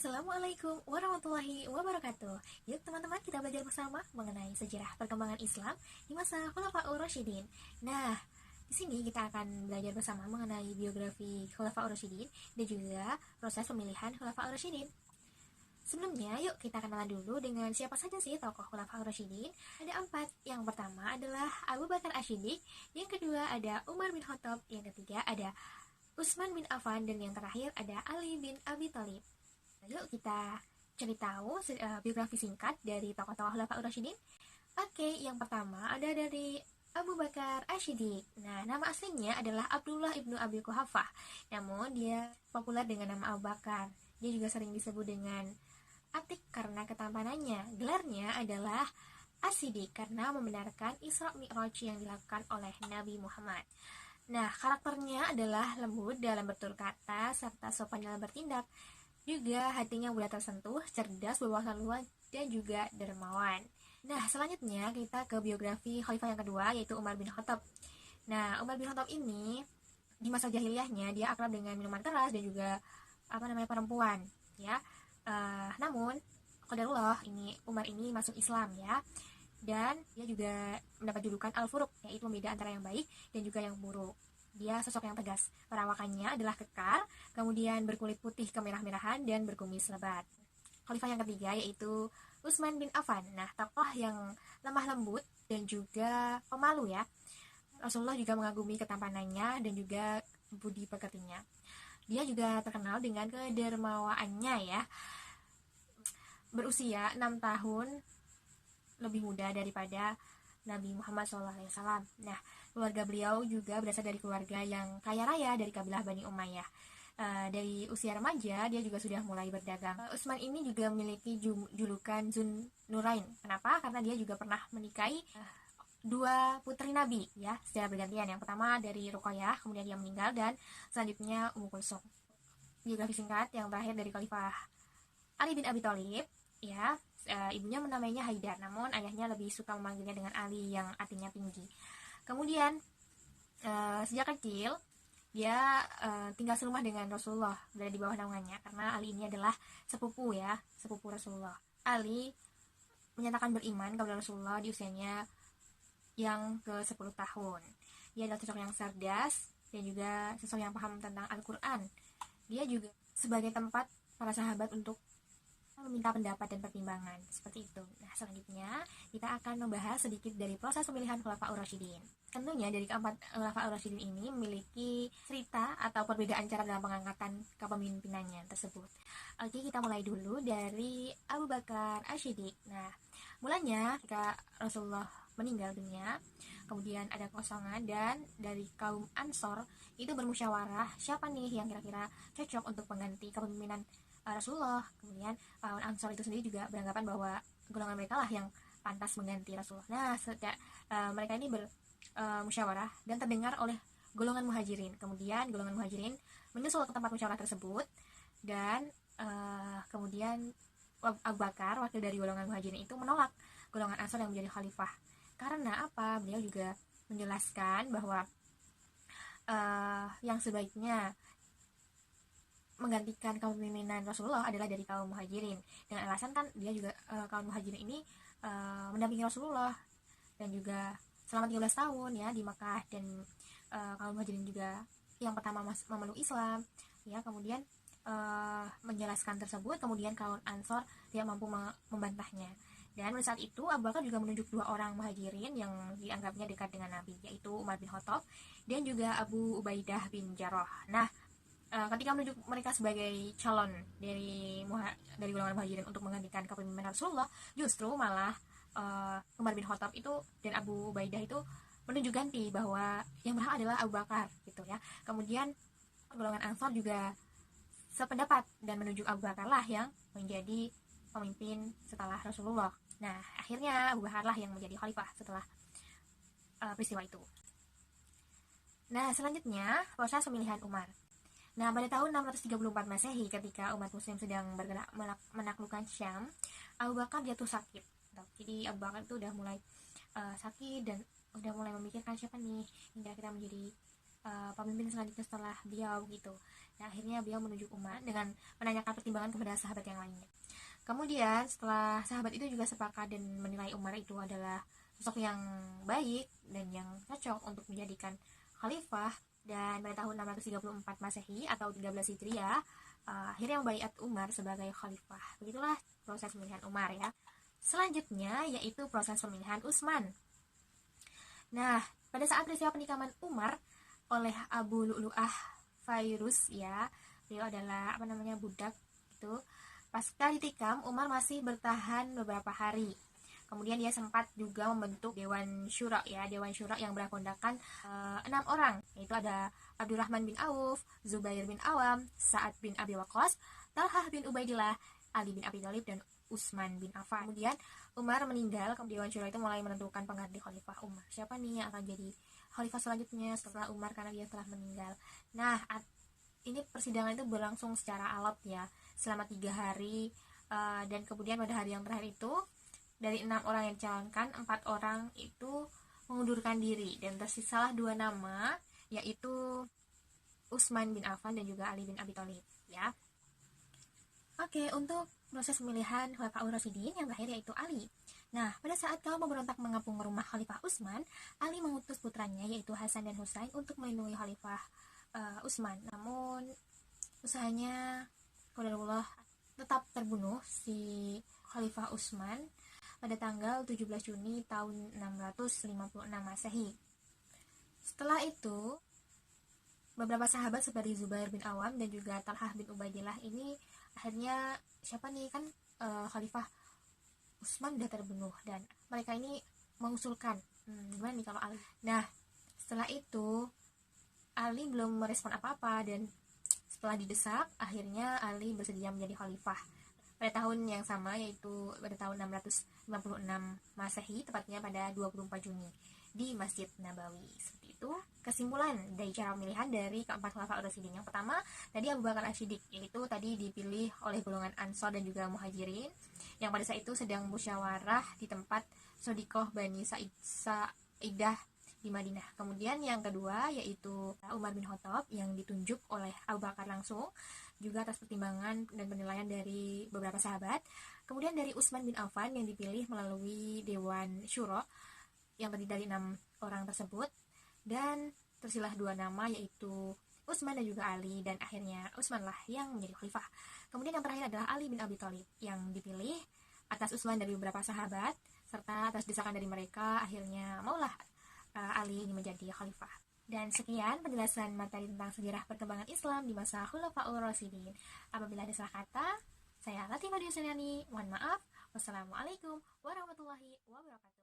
Assalamualaikum warahmatullahi wabarakatuh. Yuk teman-teman, kita belajar bersama mengenai sejarah perkembangan Islam di masa Khulafaur Rasyidin. Nah, di sini kita akan belajar bersama mengenai biografi Khulafaur Rasyidin dan juga proses pemilihan Khulafaur Rasyidin. Sebelumnya, yuk kita kenalan dulu dengan siapa saja sih tokoh Khulafaur Rasyidin. Ada 4. Yang pertama adalah Abu Bakar Asy-Syiddiq, yang kedua ada Umar bin Khattab, yang ketiga ada Utsman bin Affan, dan yang terakhir ada Ali bin Abi Thalib. Yuk kita cari tahu biografi singkat dari tokoh-tokoh Khulafaur Rasyidin. Oke, yang pertama ada dari Abu Bakar Asy-Syiddiq. Nah, nama aslinya adalah Abdullah ibnu Abi Quhafah. Namun dia populer dengan nama Abu Bakar. Dia juga sering disebut dengan Atik karena ketampanannya. Gelarnya adalah As-Siddiq karena membenarkan Isra Mi'raj yang dilakukan oleh Nabi Muhammad. Nah, karakternya adalah lembut dalam bertutur kata serta sopan dalam bertindak. Juga hatinya mudah tersentuh, cerdas, berwawasan luas, dan juga dermawan. Nah, selanjutnya kita ke biografi khalifah yang kedua, yaitu Umar bin Khattab. Nah, Umar bin Khattab ini di masa jahiliyahnya dia akrab dengan minuman keras dan juga perempuan, ya. Namun qadarullah ini Umar ini masuk Islam, ya. Dan dia juga mendapat julukan Al-Furuq, yaitu membeda antara yang baik dan juga yang buruk. Dia sosok yang tegas. Perawakannya adalah kekar, kemudian berkulit putih kemerah-merahan dan berkumis lebat. Khalifah yang ketiga yaitu Utsman bin Affan. Nah, tokoh yang lemah lembut dan juga pemalu, ya. Rasulullah juga mengagumi ketampanannya dan juga budi pekertinya. Dia juga terkenal dengan kedermawaannya, ya. Berusia 6 tahun lebih muda daripada Nabi Muhammad SAW. Nah, keluarga beliau juga berasal dari keluarga yang kaya raya dari kabilah Bani Umayyah. Dari usia remaja dia juga sudah mulai berdagang. Utsman ini juga memiliki julukan Zun Nurain. Kenapa? Karena dia juga pernah menikahi dua putri Nabi, ya, secara bergantian. Yang pertama dari Ruqayyah, kemudian dia meninggal, dan selanjutnya Ummu Kulsum. Biografi singkat yang terakhir dari Khalifah Ali bin Abi Thalib, ya. Ibunya menamainya Haidar, namun ayahnya lebih suka memanggilnya dengan Ali yang artinya tinggi. Kemudian sejak kecil dia tinggal serumah dengan Rasulullah, berada di bawah naungannya karena Ali ini adalah sepupu, ya, sepupu Rasulullah. Ali menyatakan beriman kepada Rasulullah di usianya yang ke-10 tahun. Dia adalah sosok yang cerdas dan juga sosok yang paham tentang Al-Quran. Dia juga sebagai tempat para sahabat untuk meminta pendapat dan pertimbangan, seperti itu. Nah, selanjutnya kita akan membahas sedikit dari proses pemilihan Khulafaur Rasyidin. Tentunya dari keempat Khulafaur Rasyidin ini memiliki cerita atau perbedaan cara dalam pengangkatan kepemimpinannya tersebut. Oke, kita mulai dulu dari Abu Bakar Asy-Syiddiq. Nah, mulanya ketika Rasulullah meninggal dunia, kemudian ada kosongan, dan dari kaum Ansor itu bermusyawarah siapa nih yang kira-kira cocok untuk mengganti kepemimpinan Rasulullah. Kemudian Ansor itu sendiri juga beranggapan bahwa golongan mereka lah yang pantas mengganti Rasulullah. Nah, sejak mereka ini bermusyawarah dan terdengar oleh golongan Muhajirin. Kemudian golongan Muhajirin menyusul ke tempat musyawarah tersebut, dan kemudian Abu Bakar, wakil dari golongan Muhajirin itu, menolak golongan Ansor yang menjadi khalifah. Karena apa? Beliau juga menjelaskan bahwa yang sebaiknya menggantikan kepemimpinan Rasulullah adalah dari kaum Muhajirin, dengan alasan kan dia juga kaum Muhajirin ini mendampingi Rasulullah dan juga selama 13 tahun, ya, di Makkah, dan kaum Muhajirin juga yang pertama memeluk Islam, ya. Kemudian menjelaskan tersebut, kemudian kaum Ansor tidak mampu membantahnya, dan pada saat itu Abu Bakar juga menunjuk dua orang Muhajirin yang dianggapnya dekat dengan Nabi, yaitu Umar bin Khattab dan juga Abu Ubaidah bin Jarrah. Nah, ketika menunjuk mereka sebagai calon dari golongan Muhajirin untuk menggantikan kepemimpinan Rasulullah, justru malah Umar bin Khattab itu dan Abu Ubaidah itu menunjuk ganti bahwa yang berhak adalah Abu Bakar, gitu, ya. Kemudian golongan Ansar juga sependapat dan menunjuk Abu Bakar lah yang menjadi pemimpin setelah Rasulullah. Nah, akhirnya Abu Bakar lah yang menjadi khalifah setelah peristiwa itu. Nah, selanjutnya proses pemilihan Umar. Nah, pada tahun 634 Masehi, ketika umat muslim sedang bergerak menaklukkan Syam, Abu Bakar jatuh sakit. Jadi Abu Bakar itu udah mulai sakit dan udah mulai memikirkan siapa nih yang kira-kira menjadi pemimpin selanjutnya setelah beliau gitu. Nah, akhirnya beliau menunjuk Umar dengan menanyakan pertimbangan kepada sahabat yang lainnya. Kemudian setelah sahabat itu juga sepakat dan menilai Umar itu adalah sosok yang baik dan yang cocok untuk menjadikan khalifah, dan pada tahun 634 Masehi atau 13 Hijriah akhirnya membaiat Umar sebagai khalifah. Begitulah proses pemilihan Umar ya. Selanjutnya yaitu proses pemilihan Utsman. Nah, pada saat peristiwa penikaman Umar oleh Abu Lu'lu'ah Fairuz ya, beliau adalah budak itu. Pasca ditikam, Umar masih bertahan beberapa hari. Kemudian dia sempat juga membentuk Dewan Syura ya, Dewan Syura yang berakondakan 6 orang, yaitu ada Abdurrahman bin Auf, Zubair bin Awam, Sa'ad bin Abi Waqqas, Talhah bin Ubaidillah, Ali bin Abi Thalib, dan Utsman bin Affan. Kemudian Umar meninggal, Dewan Syura itu mulai menentukan pengganti khalifah Umar. Siapa nih yang akan jadi khalifah selanjutnya setelah Umar karena dia telah meninggal. Nah, ini persidangan itu berlangsung secara alot ya, selama 3 hari, dan kemudian pada hari yang terakhir itu dari 6 orang yang dicalonkan, 4 orang itu mengundurkan diri dan tersisalah 2 nama, yaitu Utsman bin Affan dan juga Ali bin Abi Thalib ya. Oke, untuk proses pemilihan Khulafaur Rasyidin yang terakhir yaitu Ali. Nah, pada saat kaum pemberontak mengepung rumah Khalifah Utsman, Ali mengutus putranya yaitu Hasan dan Husain untuk melindungi Khalifah Utsman. Namun usahanya qadarullah tetap terbunuh si Khalifah Utsman pada tanggal 17 Juni tahun 656 Masehi. Setelah itu, beberapa sahabat seperti Zubair bin Awam dan juga Talhah bin Ubaidillah ini akhirnya siapa nih kan Khalifah Utsman udah terbunuh, dan mereka ini mengusulkan gimana nih kalau Ali. Nah, setelah itu Ali belum merespon apa-apa, dan setelah didesak akhirnya Ali bersedia menjadi khalifah pada tahun yang sama, yaitu pada tahun 656 Masehi, tepatnya pada 24 Juni di Masjid Nabawi. Seperti itu kesimpulan dari cara pemilihan dari keempat Khulafaur Rasyidin. Yang pertama tadi Abu Bakar Asy-Siddiq, yaitu tadi dipilih oleh golongan Ansor dan juga Muhajirin yang pada saat itu sedang musyawarah di tempat Sodikoh Bani Sa'idah di Madinah. Kemudian yang kedua yaitu Umar bin Khattab yang ditunjuk oleh Abu Bakar langsung, juga atas pertimbangan dan penilaian dari beberapa sahabat. Kemudian dari Utsman bin Affan yang dipilih melalui Dewan Syuro yang terdiri dari 6 orang tersebut, dan tersilah 2 nama yaitu Utsman dan juga Ali, dan akhirnya Utsman lah yang menjadi khalifah. Kemudian yang terakhir adalah Ali bin Abi Thalib yang dipilih atas usulan dari beberapa sahabat serta atas desakan dari mereka, akhirnya maulah Ali ini menjadi khalifah. Dan sekian penjelasan materi tentang sejarah perkembangan Islam di masa Khulafaur Rasyidin. Apabila ada salah kata, saya Latifah Diusaniani, mohon maaf. Wassalamualaikum warahmatullahi wabarakatuh.